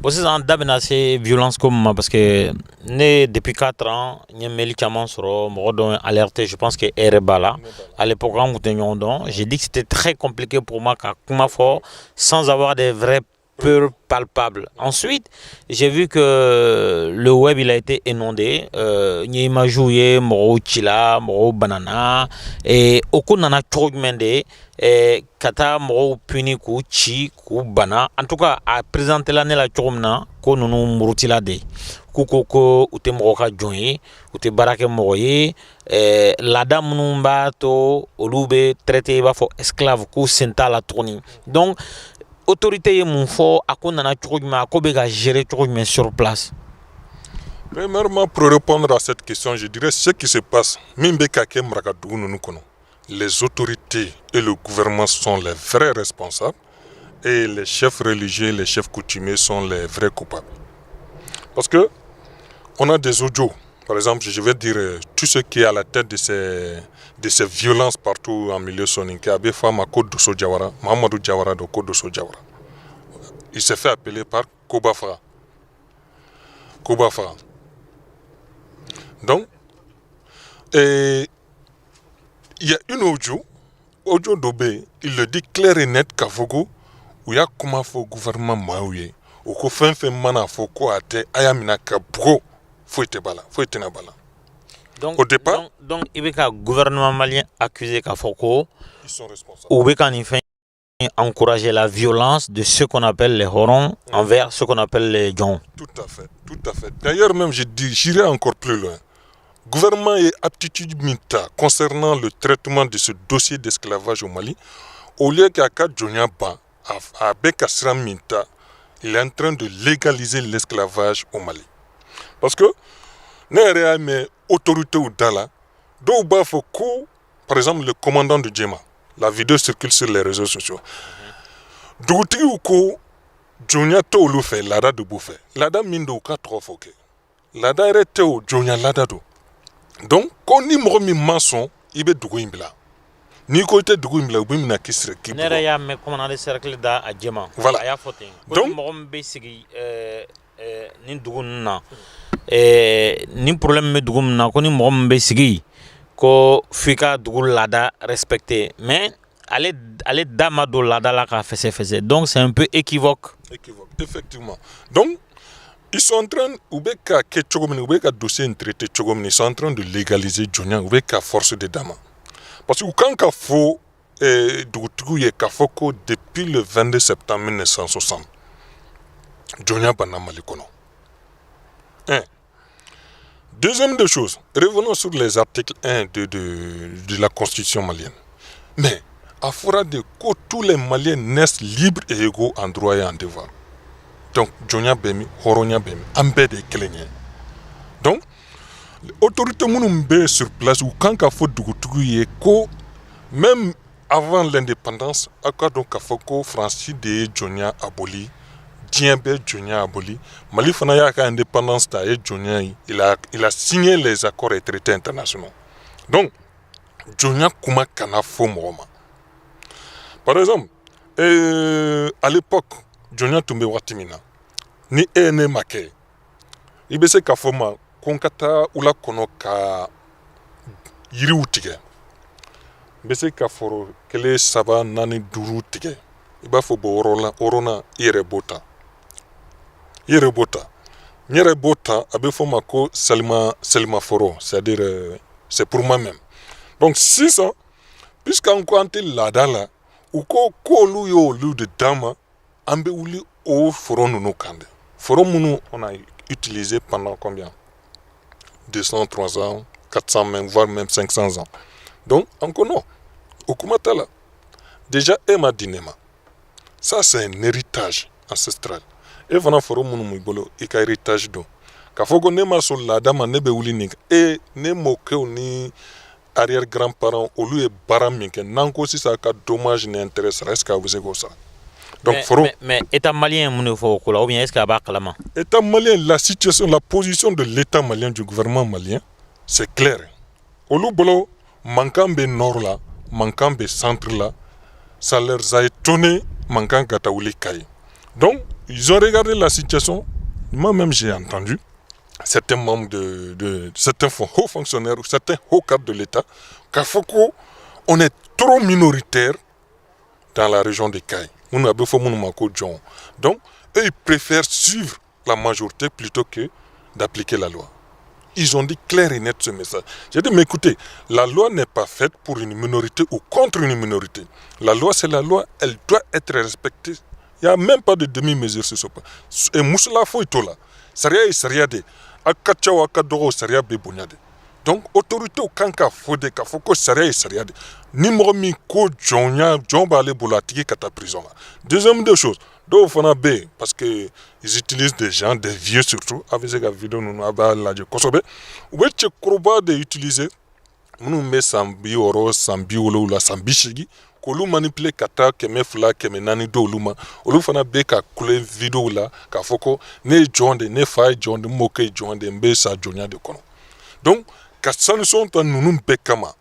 Aussi, en dabina c'est violence comme moi parce que né depuis 4 ans, n'y a meli chaman soro, m'rodon alerté, je pense que Erebala. À l'époque, j'ai dit que c'était très compliqué pour moi qu'à Kumafo, sans avoir des vraies peurs palpables. Ensuite, j'ai vu que le web il a été inondé. N'y m'a joué, moro chila, moro banana, et aucun nana chogmende. Kata mɔgɔw puni k'u ci k'u bana en tout cas a présenté la ne la cogo min na ko ninnu murutila de k'u ko u tɛ mɔgɔ ka jɔn ye u tɛ baara kɛ mɔgɔ ye laada minnu b'a to olu bɛ traité i b'a fɔ esclave k'u sen t'a la tuguni donc autorité ye mun fɔ a ko nana cogo jumɛn a ko bɛ ka gérer cogo jumɛn sur place. Premièrement, pour répondre à cette question, je dirais ce qui se passe min bɛ ka kɛ marakadugu ninnu kɔnɔ. Les autorités et le gouvernement sont les vrais responsables et les chefs religieux, les chefs coutumiers sont les vrais coupables. Parce que on a des audios, par exemple, je vais dire tout ce qui est à la tête de ces violences partout en milieu soninké, Abe Fama Kodoso Diawara, Mahamadou Diawara de Kodoso Diawara. Il s'est fait appeler par Kobafra. Kobafra. Donc, il y a une audio d'Obé, il le dit clair et net qu'à Fogo, où il y a comment faut gouvernement maouye, ou qu'on fait mana foko ate, ayamina kabro, faut être nabala. Donc, au départ, donc, il y a un gouvernement malien accusé qu'à Foko, ils sont responsables. Ou bien quand fait encourager la violence de ceux qu'on appelle les Horons envers ceux qu'on appelle les Djons. Tout à fait, tout à fait. D'ailleurs même, j'irai encore plus loin. Gouvernement et aptitude minta concernant le traitement de ce dossier d'esclavage au Mali, au lieu qu'à Kadjonyaba, à Bekasram Minta, il est en train de légaliser l'esclavage au Mali. Parce que, n'est mais autorité ou Dala, d'où Foko, par exemple le commandant de Djema, la vidéo circule sur les réseaux sociaux. D'où Uko, Djonia Toulu fait, Lada de Bouffé, Lada Mindo ka trop foké, Lada Reteo, Djonia Lada do. Donc, quand ni moromi maçon, il est doué imbla. Ni côté doué imbla, ou bien qui serait qui. Nera ya me commandant le cercle da à Djema. Voilà. Aya foté. Donc, morom besigi ni dougouna. Ni problème me dougouna, ko ni morom besigi ko fika dougou lada respecté. Mais allez damado lada la ka fese. Donc c'est un peu équivoque. Équivoque, effectivement. Donc ils sont en train, dossier traité, ils sont en train de légaliser Djonia, ou bien force de dama. Parce que quand il faut, depuis le 22 septembre 1960, Djonia Bana Malikono. Deuxième des choses, revenons sur les articles 1 de la Constitution malienne. Mais, à fora de que tous les Maliens naissent libres et égaux en droit et en devoir. Donc, Djonia Bemi, Horonia Bemi, Ambé de Kelenye. Donc, l'autorité Mounoumbe sur place, ou quand il faut Dougoutougouye, même avant l'indépendance, donc Foko, Francis de Djonia aboli, Djembe Djonia aboli, Mali Fanaya a indépendance d'Aïe Djonia, il a signé les accords et traités internationaux. Donc, Djonia Kuma Kanafo Moroma. Par exemple, à l'époque, Djonia Tumbe Watimina, ni ene make, ibese kafoma, konkata ula kono ka yiri utige. Bese kaforo, kele saba nani duru tige. Iba fo bo orona irebota. Irebota, abe foma ko selma foro, c'est-à-dire, c'est pour moi-même. Donc, si ça, puisqu'en quantité ladala, ou ko lu yo lu de dama, ambe ouli au forum nous kande. Forum nous on a utilisé pendant combien 200, 300, 400 même, voire même 500 ans. Donc, encore non. Okumatala. Déjà, Emma Dinema. Ça, c'est un héritage ancestral. Et voilà, forum nous mouibolo, et qu'un héritage d'eau. Kafogo nema sur la dame nebe ouli ning. Et ne moke ni arrière-grands-parents, au lieu de baraminke, nanko si ça a dommage ni intérêt, est-ce que vous avez ça? Donc, mais État malien, ou bien est-ce qu'il y a un État malien, la situation, la position de l'État malien, du gouvernement malien, c'est clair. Au Loubolo, manquant de nord là, manquant de centre là, ça leur a étonné, manquant Gataouli Kaye. Donc, ils ont regardé la situation. Moi-même, j'ai entendu certains membres de certains hauts fonctionnaires ou certains hauts cadres de l'État qu'à Foko, on est trop minoritaire dans la région des Cailles. Donc, eux, ils préfèrent suivre la majorité plutôt que d'appliquer la loi. Ils ont dit clair et net ce message. J'ai dit, mais écoutez, la loi n'est pas faite pour une minorité ou contre une minorité. La loi, c'est la loi, elle doit être respectée. Il n'y a même pas de demi-mesure sur ce point. Et Moussala Foitola, Saria et Sariade, Akachawa Kadoro, Saria Bebonyade. Donc, autorité au Kanka Fode, Kafoko, Saria et Sariade. Nimromi Ko Djonya, Djomba Ale Bolatiki Kata prison. Deuxième des choses, do fana B, parce qu'ils utilisent des gens, des vieux surtout, avec ces vidéos, nous avons la de Kosobe, où est-ce que de utiliser, nous met Sambi Oro, Sambi Olo, la Sambi Shigi, que nous manipule Kata, Keme Fula, Keme Nani Do Luma, ou fana B, ka coulé vidéo là, Kafoko, ne John de, ne Fai John de, Moke John de, Mbe Sa Jonia de Kono. Donc, quand ça ne sont pas nous Bekama,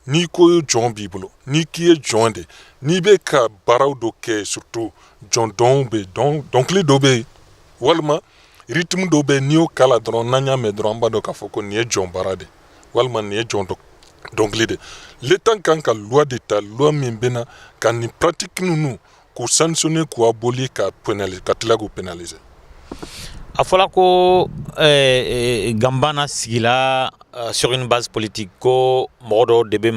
ni ko John Bibolo, ni qui est John de, ni Beka Barao Doke, surtout John Dombe, donc les Dobe, Walma, rythme Dobe, Nio Kaladron, Nanya Medramba do Kafoko, ni John Barade, Walma ni John donc les deux. L'état quand la loi d'État, loi Mimbena, quand ni pratique nous, qu'on sanctionne, qu'on abolit, qu'on pénalise, qu'on pénalise. Afola ko Gambana sigila sur une base politique ko modo debe